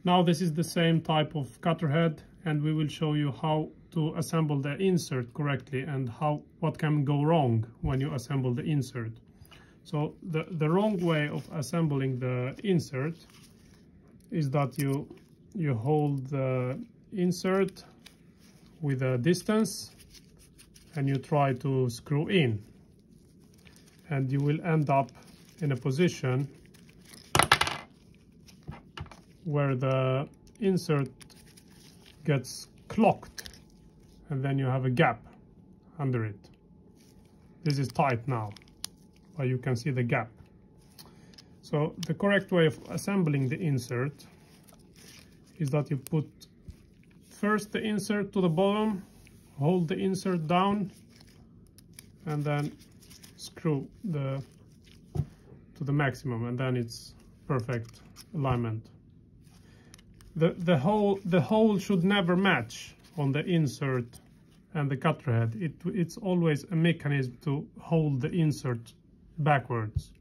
Now this is the same type of cutter head, and we will show you how to assemble the insert correctly and what can go wrong when you assemble the insert. So the wrong way of assembling the insert is that you hold the insert with a distance and you try to screw in, and you will end up in a position where the insert gets clocked and then you have a gap under it. This is tight now, but you can see the gap. So the correct way of assembling the insert is that you put first the insert to the bottom, hold the insert down, and then screw to the maximum, and then it's perfect alignment. The hole should never match on the insert and the cutter head. It's always a mechanism to hold the insert backwards.